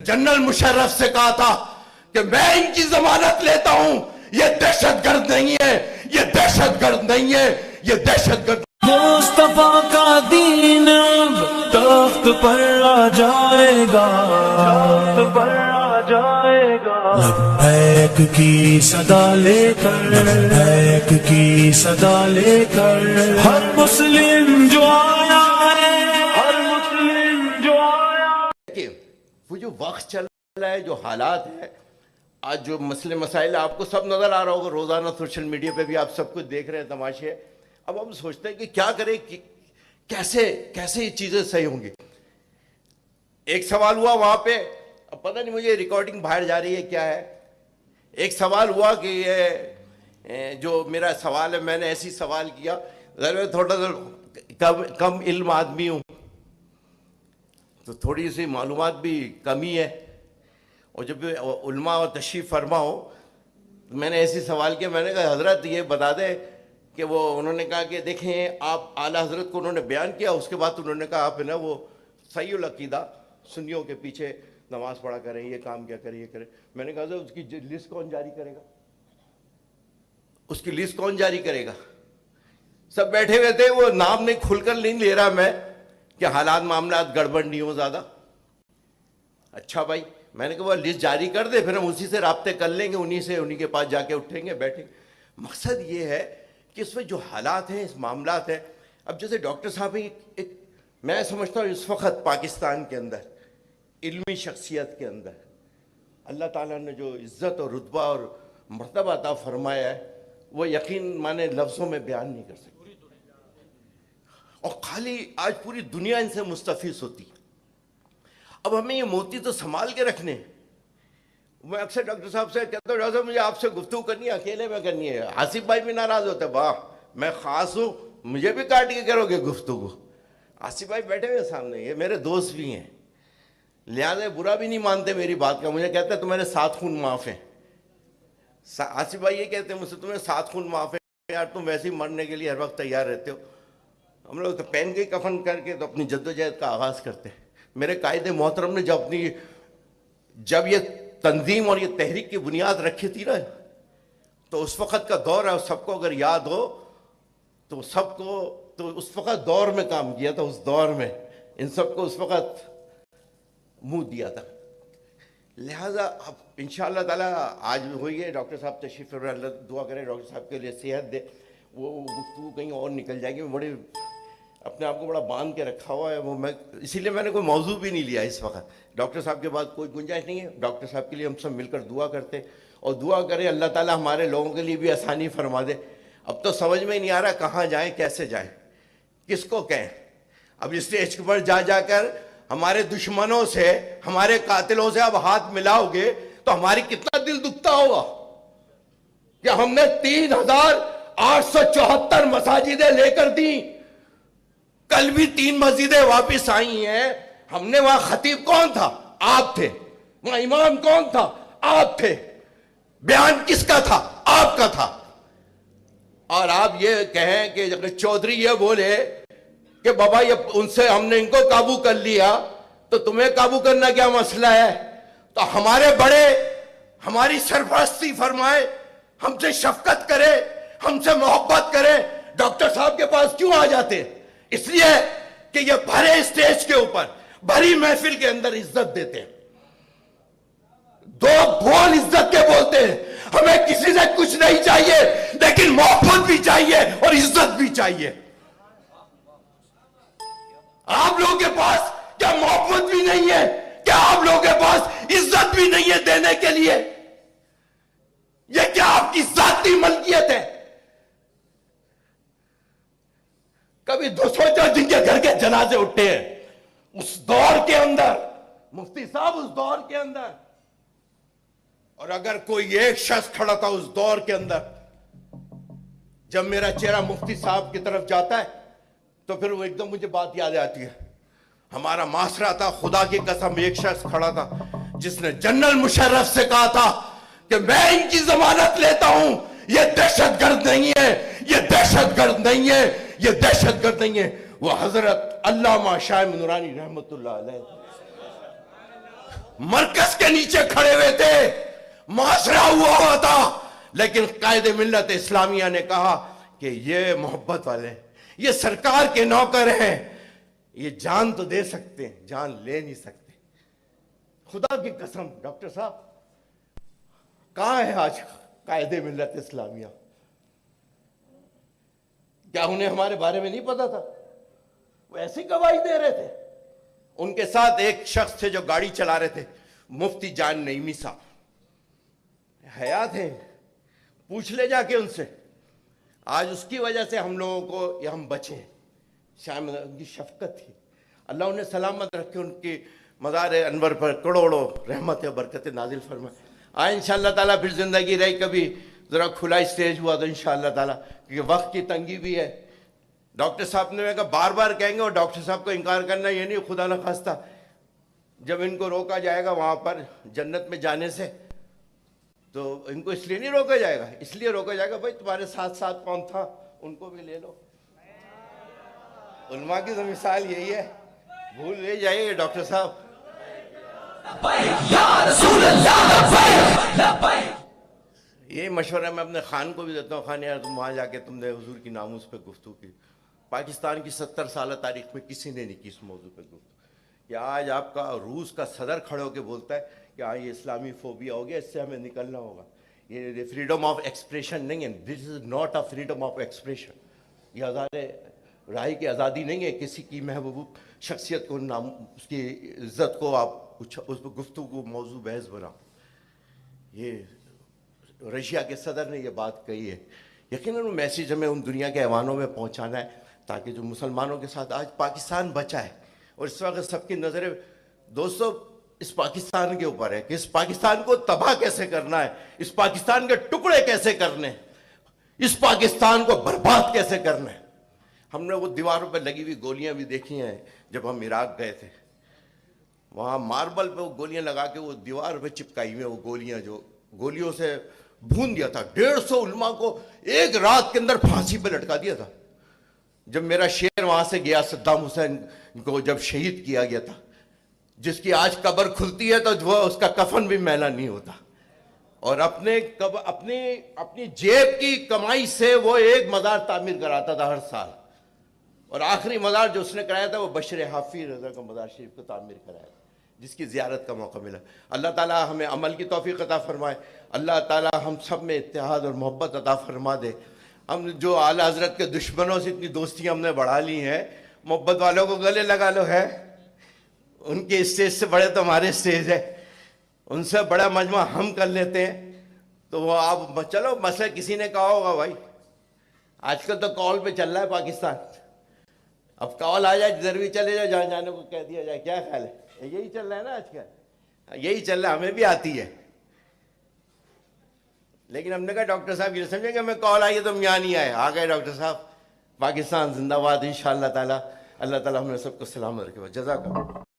General Musharraf से कहा था कि मैं इनकी जमानत लेता हूं, ये दहशतगर्द नहीं है, ये दहशतगर्द नहीं है, ये दहशतगर्द। मुस्तफा का दीन अब तख्त पर आ जाएगा, तख्त पर आ जाएगा। लब्बैक की सदा लेकर, लब्बैक की सदा लेकर हर मुस्लिम जो आया है, हर मुस्लिम जो आया। वो जो वक्त चल रहा है, जो हालात है, आज जो मसले मसाइल आपको सब नज़र आ रहा होगा, रोज़ाना सोशल मीडिया पे भी आप सब कुछ देख रहे हैं तमाशे। अब हम सोचते हैं कि क्या करें, कि कैसे कैसे ये चीज़ें सही होंगी। एक सवाल हुआ वहाँ पे, अब पता नहीं मुझे रिकॉर्डिंग बाहर जा रही है क्या है। एक सवाल हुआ कि ये जो मेरा सवाल है, मैंने ऐसी सवाल किया, मैं थोड़ा सा कम इल्म आदमी हूँ, तो थोड़ी सी मालूमात भी कमी है। और जब उलमा और तशरीफ़ फरमा हो, तो मैंने ऐसी सवाल किया, मैंने कहा हज़रत ये बता दें कि वो, उन्होंने कहा कि देखें आप आला हज़रत को उन्होंने बयान किया, उसके बाद उन्होंने कहा आप है ना वो सही उल अक़ीदा सुन्नियों के पीछे नमाज़ पढ़ा करें, ये काम क्या करें, ये करें। मैंने कहा सर उसकी लिस्ट कौन जारी करेगा, उसकी लिस्ट कौन जारी करेगा। सब बैठे हुए थे, वो नाम नहीं खुलकर नहीं ले रहा मैं कि हालात मामला गड़बड़ नहीं हो ज़्यादा। अच्छा भाई, मैंने कहा वो लिस्ट जारी कर दे, फिर हम उसी से राब्ते कर लेंगे, उन्हीं के पास जाके उठेंगे बैठेंगे। मकसद ये है कि इसमें जो हालात हैं, इस मामलात हैं, अब जैसे डॉक्टर साहब एक मैं समझता हूँ इस वक्त पाकिस्तान के अंदर इल्मी शख्सियत के अंदर अल्लाह ताला ने जो इज़्ज़त और रुतबा और मर्तबा अता फरमाया है, वो यकीन माने लफ्ज़ों में बयान नहीं कर सकते। और खाली आज पूरी दुनिया इनसे मुस्तफ़ीज़ होती। अब हमें ये मोती तो संभाल के रखने हैं। मैं अक्सर डॉक्टर साहब से कहता हूँ, डॉक्टर साहब मुझे आपसे गुफ्तगू करनी है, अकेले में करनी है। आसिफ भाई भी नाराज़ होते, वाह मैं ख़ास हूँ, मुझे भी काट के करोगे गुफ्तगू। आसिफ भाई बैठे हुए सामने, ये मेरे दोस्त भी हैं, लिहाजा बुरा भी नहीं मानते मेरी बात का। मुझे कहते हैं तुम्हारे 7 खून माफ़ हैं। आसिफ भाई ये कहते हैं मुझसे, तुम्हें 7 खून माफ़ है यार, तुम वैसे ही मरने के लिए हर वक्त तैयार रहते हो। हम लोग तो पहन के कफन करके तो अपनी जद्दोजहद का आगाज़ करते हैं। मेरे कायदे मोहतरम ने जब ये तंजीम और ये तहरीक की बुनियाद रखी थी ना, तो उस वक़्त का दौर है, सबको अगर याद हो तो सबको, तो उस वक़्त दौर में काम किया था, उस दौर में इन सबको उस वक़्त मुंह दिया था। लिहाजा अब इंशाअल्लाह ताला आज हुई है, डॉक्टर साहब तशरीफ़, अल्लाह दुआ करें डॉक्टर साहब के लिए सेहत दे, वो गुफ्तगू कहीं और निकल जाएगी। बड़े अपने आप को बड़ा बांध के रखा हुआ है वो, मैं इसीलिए मैंने कोई मौजू भी नहीं लिया इस वक्त। डॉक्टर साहब के बाद कोई गुंजाइश नहीं है। डॉक्टर साहब के लिए हम सब मिलकर दुआ करते और दुआ करें अल्लाह ताला हमारे लोगों के लिए भी आसानी फरमा दे। अब तो समझ में नहीं आ रहा कहाँ जाएं, कैसे जाएं, किसको कहें। अब स्टेज पर जाकर हमारे दुश्मनों से, हमारे कातिलों से अब हाथ मिलाओगे तो हमारी कितना दिल दुखता होगा कि हमने 3,874 मसाजिदें लेकर दी, कल भी 3 मस्जिदें वापिस आई हैं। हमने वहां खतीब कौन था? आप थे। वहां इमाम कौन था? आप थे। बयान किसका था? आपका था। और आप ये कहें कि अगर चौधरी ये बोले कि बाबा ये उनसे हमने इनको काबू कर लिया, तो तुम्हें काबू करना क्या मसला है? तो हमारे बड़े हमारी सरपरस्ती फरमाए, हमसे शफकत करे, हमसे मोहब्बत करे, डॉक्टर साहब के पास क्यों आ जाते? इसलिए कि ये भरे स्टेज के ऊपर, भरी महफिल के अंदर इज्जत देते हैं, 2 बोल इज्जत के बोलते हैं। हमें किसी से कुछ नहीं चाहिए, लेकिन मोहब्बत भी चाहिए और इज्जत भी चाहिए। आप लोगों के पास क्या मोहब्बत भी नहीं है? क्या आप लोगों के पास इज्जत भी नहीं है देने के लिए? ये क्या आपकी जाती मलकियत है? कभी 200 जिनके घर के जनाजे उठे हैं उस दौर के अंदर, मुफ्ती साहब उस दौर के अंदर, और अगर कोई एक शख्स खड़ा था उस दौर के अंदर, जब मेरा चेहरा मुफ्ती साहब की तरफ जाता है तो फिर वो एकदम मुझे बात याद आती है। हमारा मासरा था, खुदा की कसम एक शख्स खड़ा था जिसने जनरल मुशर्रफ से कहा था कि मैं इनकी जमानत लेता हूं, ये दहशतगर्द नहीं है, ये दहशतगर्द नहीं है, ये दहशतगर्द नहीं है। वो हजरत अल्लामा शाह नूरानी रहमतुल्लाह अलैह। مرکز کے نیچے کھڑے ہوئے تھے, معاشرہ ہوا تھا, لیکن قائد ملت اسلامیہ نے کہا کہ یہ محبت والے ہیں, یہ سرکار کے نوکر ہیں, یہ جان تو دے سکتے ہیں, جان لے نہیں سکتے. خدا کی قسم ڈاکٹر صاحب کہاں ہے آج قائد ملت اسلامیہ؟ کیا انہیں ہمارے بارے میں نہیں پتا تھا؟ وہ ایسی گواہی دے رہے تھے. ان کے ساتھ ایک شخص تھے جو گاڑی چلا رہے تھے, مفتی جان نعیمی صاحب, حیات ہیں, پوچھ لے جا کے ان سے. آج اس کی وجہ سے ہم لوگوں کو ہم بچے, شاید ان کی شفقت تھی. اللہ انہیں سلامت رکھے, ان کی مزار انور پر کروڑوں رحمت و برکت نازل فرمائے. انشاءاللہ تعالیٰ پھر زندگی رہی کبھی ذرا کھلا اسٹیج ہوا تو انشاءاللہ تعالیٰ, کیونکہ وقت کی تنگی بھی ہے. ڈاکٹر صاحب نے کہا بار بار کہیں گے, اور ڈاکٹر صاحب کو انکار کرنا یہ نہیں, خدا نہ خواستہ جب ان کو روکا جائے گا وہاں پر جنت میں جانے سے, تو ان کو اس لیے نہیں روکا جائے گا, اس لیے روکا جائے گا بھائی تمہارے ساتھ ساتھ کون تھا ان کو بھی لے لو. علماء کی تو مثال یہی ہے, بھول لے جائیے ڈاکٹر صاحب. یہ مشورہ میں اپنے خان کو بھی دیتا ہوں, خان یار تم وہاں جا کے تم نے حضور کی ناموس پہ گفتگو کی. پاکستان کی 70 سالہ تاریخ میں کسی نے نہیں کی اس موضوع پہ گفتگو. کہ آج آپ کا روس کا صدر کھڑے ہو کے بولتا ہے کہ ہاں یہ اسلامی فوبیا ہو گیا, اس سے ہمیں نکلنا ہوگا. یہ فریڈم آف ایکسپریشن نہیں ہے, this is not a freedom of expression. یہ ہزارے رائے کی آزادی نہیں ہے, کسی کی محبوب شخصیت کو, نام اس کی عزت کو آپ اس پہ گفتگو کو موضوع بحث بناؤ. یہ رشیا کے صدر نے یہ بات کہی ہے. یقیناً وہ میسیج ہمیں ان دنیا کے ایوانوں میں پہنچانا ہے تاکہ جو مسلمانوں کے ساتھ آج پاکستان بچا ہے, اور اس وقت سب کی نظریں دوستو اس پاکستان کے اوپر ہے کہ اس پاکستان کو تباہ کیسے کرنا ہے, اس پاکستان کے ٹکڑے کیسے کرنے ہیں, اس پاکستان کو برباد کیسے کرنا ہے. ہم نے وہ دیواروں پہ لگی ہوئی گولیاں بھی دیکھی ہیں جب ہم عراق گئے تھے. وہاں ماربل پہ وہ گولیاں لگا کے وہ دیوار پہ چپکائی ہوئی ہیں, وہ گولیاں جو گولیوں سے بھون دیا تھا. 150 علماء کو ایک رات کے اندر پھانسی پہ لٹکا دیا تھا. جب میرا شیر وہاں سے گیا, صدام حسین کو جب شہید کیا گیا تھا, جس کی آج قبر کھلتی ہے تو وہ اس کا کفن بھی میلا نہیں ہوتا, اور اپنی جیب کی کمائی سے وہ ایک مزار تعمیر کراتا تھا ہر سال, اور آخری مزار جو اس نے کرایا تھا وہ بشر حافظ رضا کا مزار شریف کو تعمیر کرایا, جس کی زیارت کا موقع ملا. اللہ تعالیٰ ہمیں عمل کی توفیق عطا فرمائے. اللہ تعالیٰ ہم سب میں اتحاد اور محبت عطا فرما دے. ہم جو اعلیٰ حضرت کے دشمنوں سے اتنی دوستی ہم نے بڑھا لی ہیں, محبت والوں کو گلے لگا لو. ہے ان کے اسٹیج سے بڑے تو ہمارے اسٹیج ہے, ان سے بڑا مجمع ہم کر لیتے ہیں. تو وہ آپ چلو مسئلہ کسی نے کہا ہوگا بھائی آج کل تو کال پہ چل رہا ہے پاکستان, اب کال آ جائے جدھر بھی چلے جائے, جہاں جانے کو کہہ دیا جائے. کیا خیال ہے؟ یہی چل رہا ہے نا آج کل, یہی چل رہا ہے, ہمیں بھی آتی ہے. لیکن ہم نے کہا ڈاکٹر صاحب یہ سمجھیں کہ ہمیں کال آئی ہے تو ہم یہاں نہیں آئے. آ گئے ڈاکٹر صاحب. پاکستان زندہ باد انشاءاللہ تعالیٰ. اللہ تعالیٰ ہم نے سب کو سلامت رکھے. جزاک اللہ.